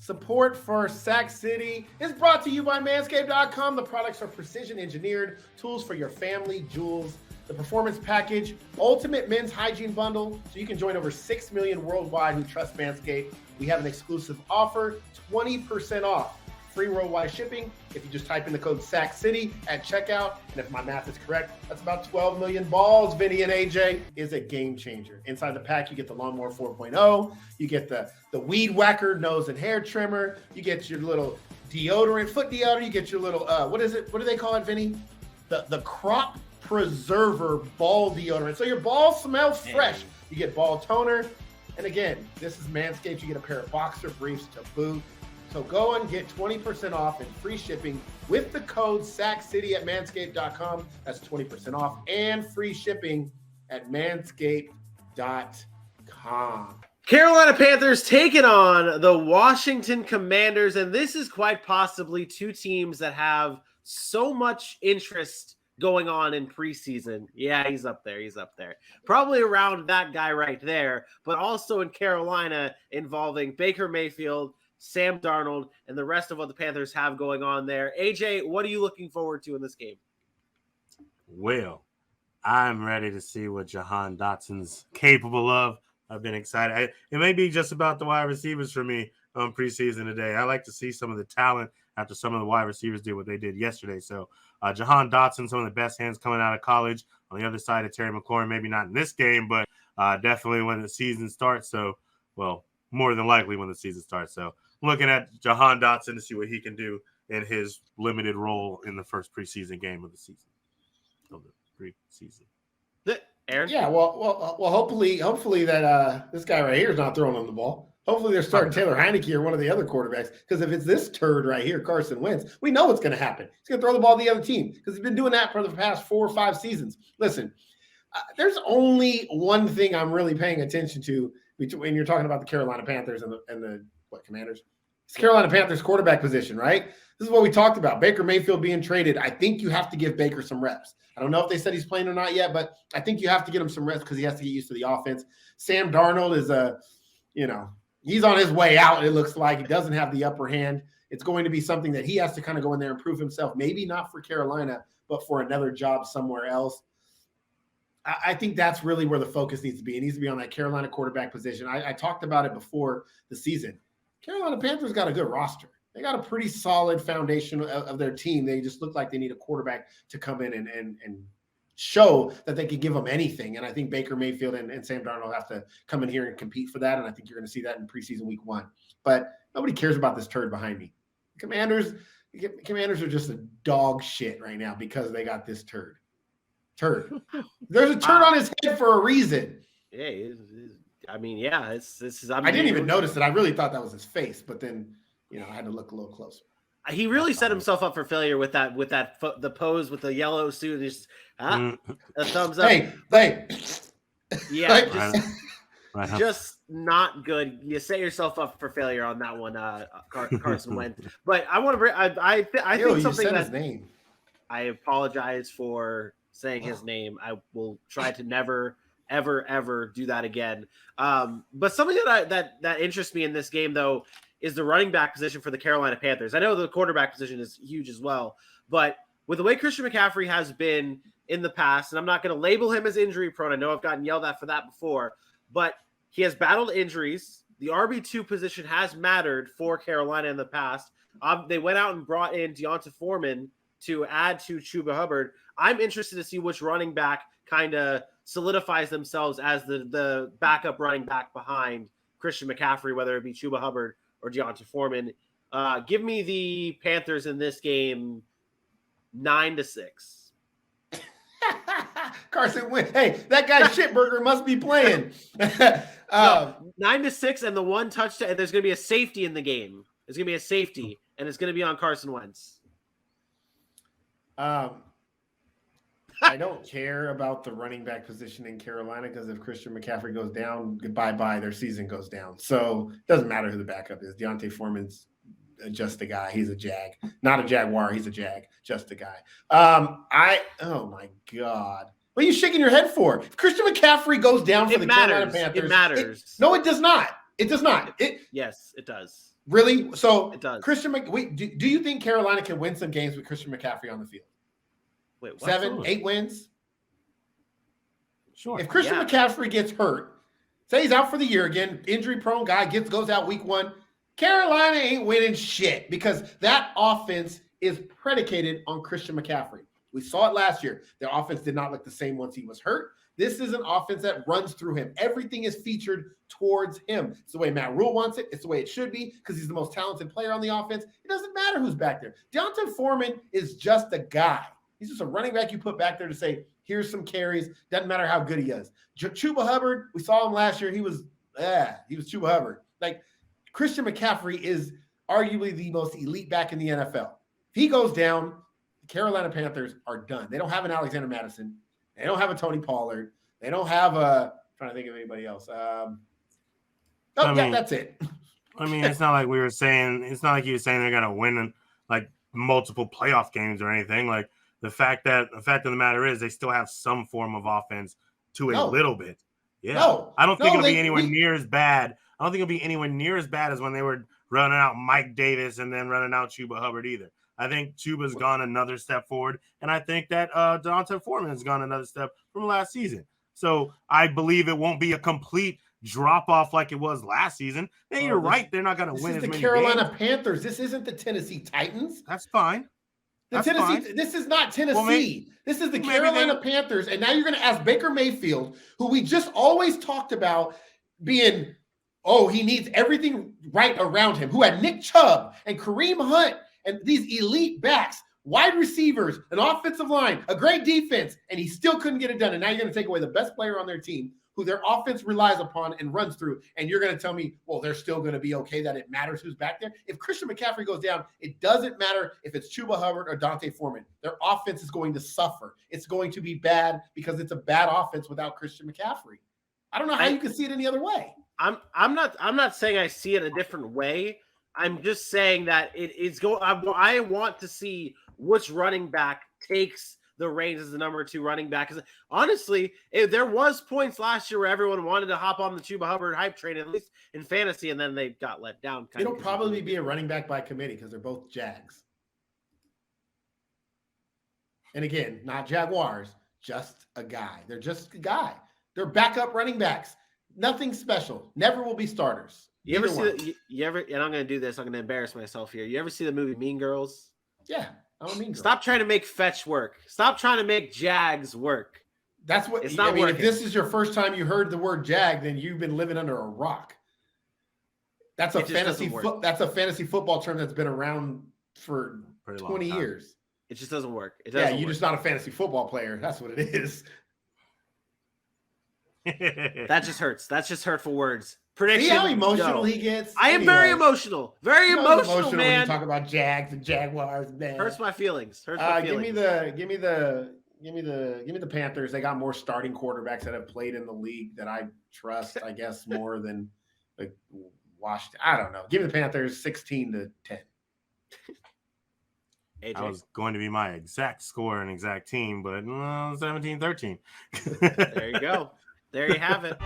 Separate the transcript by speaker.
Speaker 1: Support for Sac City is brought to you by Manscaped.com. The products are precision engineered tools for your family jewels. The Performance Package, Ultimate Men's Hygiene Bundle, so you can join over 6 million worldwide who trust Manscaped. We have an exclusive offer, 20% off, free worldwide shipping if you just type in the code SACCITY at checkout. And if my math is correct, that's about 12 million balls. Vinny and AJ is a game changer. Inside the pack, you get the Lawnmower 4.0. You get the Weed Whacker nose and hair trimmer. You get your little deodorant, foot deodorant. You get your little, what is it? What do they call it, Vinny? The Crop Preserver ball deodorant. So your balls smell fresh. You get ball toner. And again, this is Manscaped. You get a pair of boxer briefs to boot. So go and get 20% off and free shipping with the code SACCITY at manscaped.com. That's 20% off and free shipping at manscaped.com.
Speaker 2: Carolina Panthers taking on the Washington Commanders, and this is quite possibly two teams that have so much interest going on in preseason. Yeah, he's up there. Probably around that guy right there, but also in Carolina involving Baker Mayfield, Sam Darnold, and the rest of what the Panthers have going on there. AJ, what are you looking forward to in this game?
Speaker 3: Well, I'm ready to see what Jahan Dotson's capable of. I've been excited. It may be just about the wide receivers for me on preseason today. I like to see some of the talent after some of the wide receivers did what they did yesterday. So Jahan Dotson, some of the best hands coming out of college. On the other side of Terry McLaurin, maybe not in this game, but definitely when the season starts. So, well, more than likely when the season starts. So I'm looking at Jahan Dotson to see what he can do in his limited role in the first preseason game of the season. Of the preseason.
Speaker 2: Aaron?
Speaker 1: Yeah, well, hopefully that this guy right here is not throwing on the ball. Hopefully they're starting Taylor Heineke or one of the other quarterbacks, because if it's this turd right here, Carson Wentz, we know what's going to happen. He's going to throw the ball to the other team because he's been doing that for the past 4 or 5 seasons. Listen, there's only one thing I'm really paying attention to when you're talking about the Carolina Panthers and the Commanders. It's Carolina Panthers quarterback position, right? This is what we talked about. Baker Mayfield being traded. I think you have to give Baker some reps. I don't know if they said he's playing or not yet, but I think you have to get him some reps because he has to get used to the offense. Sam Darnold is he's on his way out. It looks like he doesn't have the upper hand. It's going to be something that he has to kind of go in there and prove himself. Maybe not for Carolina, but for another job somewhere else. I think that's really where the focus needs to be. It needs to be on that Carolina quarterback position. I talked about it before the season. Carolina Panthers got a good roster. They got a pretty solid foundation of their team. They just look like they need a quarterback to come in and show that they can give them anything. And I think Baker Mayfield and Sam Darnold have to come in here and compete for that. And I think you're going to see that in preseason week 1. But nobody cares about this turd behind me. Commanders are just a dog shit right now because they got this turd. There's a turd on his head for a reason.
Speaker 2: Yeah, I
Speaker 1: didn't even notice it. I really thought that was his face, but then I had to look a little closer.
Speaker 2: He really set himself up for failure with the pose with the yellow suit. Just a thumbs up.
Speaker 1: Hey.
Speaker 2: Yeah, just not good. You set yourself up for failure on that one, Carson Wentz. But I want to bring. I think something
Speaker 1: said
Speaker 2: that
Speaker 1: his name.
Speaker 2: I apologize for saying his name. I will try to never, ever do that again. But something that interests me in this game, though, is the running back position for the Carolina Panthers. I know the quarterback position is huge as well, but with the way Christian McCaffrey has been in the past, and I'm not going to label him as injury prone. I know I've gotten yelled at for that before, but he has battled injuries. The RB2 position has mattered for Carolina in the past. They went out and brought in Deonta Foreman to add to Chuba Hubbard. I'm interested to see which running back kind of solidifies themselves as the backup running back behind Christian McCaffrey, whether it be Chuba Hubbard or Deonta Foreman. Give me the Panthers in this game 9-6.
Speaker 1: Carson Wentz. Hey, that guy Shitburger must be playing.
Speaker 2: 9-6 and the one touchdown. There's going to be a safety in the game. There's going to be a safety, and it's going to be on Carson Wentz.
Speaker 1: I don't care about the running back position in Carolina because if Christian McCaffrey goes down, bye, their season goes down. So it doesn't matter who the backup is. Deontay Foreman's just a guy. He's a Jag. Not a Jaguar. He's a Jag. Just a guy. Oh, my God. What are you shaking your head for? If Christian McCaffrey goes down for the Carolina Panthers.
Speaker 2: It matters.
Speaker 1: No, it does not. It does not.
Speaker 2: Yes, it does.
Speaker 1: Really? So
Speaker 2: It does.
Speaker 1: Do you think Carolina can win some games with Christian McCaffrey on the field?
Speaker 2: Wait, what?
Speaker 1: 7,
Speaker 3: Absolutely.
Speaker 1: 8 wins?
Speaker 3: Sure.
Speaker 1: If Christian
Speaker 2: Yeah.
Speaker 1: McCaffrey gets hurt, say he's out for the year again, injury-prone guy goes out week 1, Carolina ain't winning shit because that offense is predicated on Christian McCaffrey. We saw it last year. Their offense did not look the same once he was hurt. This is an offense that runs through him. Everything is featured towards him. It's the way Matt Rule wants it. It's the way it should be because he's the most talented player on the offense. It doesn't matter who's back there. D'Onta Foreman is just a guy. He's just a running back you put back there to say, here's some carries. Doesn't matter how good he is. Chuba Hubbard, we saw him last year. He was Chuba Hubbard. Like, Christian McCaffrey is arguably the most elite back in the NFL. If he goes down, the Carolina Panthers are done. They don't have an Alexander Madison. They don't have a Tony Pollard. They don't have I'm trying to think of anybody else. That's it.
Speaker 3: I mean, it's not like we were saying. It's not like you were saying they're gonna win like multiple playoff games or anything. Like the fact of the matter is they still have some form of offense to a little bit. Yeah,
Speaker 1: No.
Speaker 3: I don't think it'll be anywhere near as bad. I don't think it'll be anywhere near as bad as when they were running out Mike Davis and then running out Chuba Hubbard either. I think Chuba's gone another step forward, and I think that D'Onta Foreman has gone another step from last season. So I believe it won't be a complete drop-off like it was last season. Hey, you're right. They're not going to win as many games.
Speaker 1: This is the Carolina Panthers. This isn't the Tennessee Titans.
Speaker 3: That's fine.
Speaker 1: This is not Tennessee. This is the Carolina Panthers, and now you're going to ask Baker Mayfield, who we just always talked about being, he needs everything right around him, who had Nick Chubb and Kareem Hunt and these elite backs, wide receivers, an offensive line, a great defense, and he still couldn't get it done. And now you're going to take away the best player on their team, who their offense relies upon and runs through, and you're going to tell me, well, they're still going to be okay, that it matters who's back there? If Christian McCaffrey goes down, it doesn't matter if it's Chuba Hubbard or D'Onta Foreman. Their offense is going to suffer. It's going to be bad because it's a bad offense without Christian McCaffrey. I don't know how you can see it any other way.
Speaker 2: I'm not saying I see it a different way. I'm just saying that it's going. I want to see which running back takes the reins as the number 2 running back. Because honestly, there was points last year where everyone wanted to hop on the Chuba Hubbard hype train, at least in fantasy, and then they got let down.
Speaker 1: It'll probably be a running back by committee because they're both Jags. And again, not Jaguars, just a guy. They're just a guy. They're backup running backs. Nothing special. Never will be starters.
Speaker 2: You ever see and I'm going to do this. I'm going to embarrass myself here. You ever see the movie Mean Girls?
Speaker 1: Yeah, I'm a Mean Girl.
Speaker 2: Stop trying to make fetch work. Stop trying to make Jags work.
Speaker 1: That's what
Speaker 2: it's not working.
Speaker 1: If this is your first time you heard the word Jag, then you've been living under a rock. That's a fantasy football term that's been around for 20 years.
Speaker 2: It just doesn't work.
Speaker 1: You're just not a fantasy football player. That's what it is.
Speaker 2: That just hurts. That's just hurtful words. Prediction.
Speaker 1: See how emotional he gets?
Speaker 2: I am very emotional. Very emotional, man.
Speaker 1: When you talk about Jags and Jaguars, man.
Speaker 2: Hurts my feelings.
Speaker 1: Give me the Panthers. They got more starting quarterbacks that have played in the league that I trust, I guess, more than like Washington. I don't know. Give me the Panthers 16-10.
Speaker 2: AJ.
Speaker 3: That was going to be my exact score and exact team, but 17-13.
Speaker 2: There you go. There you have it.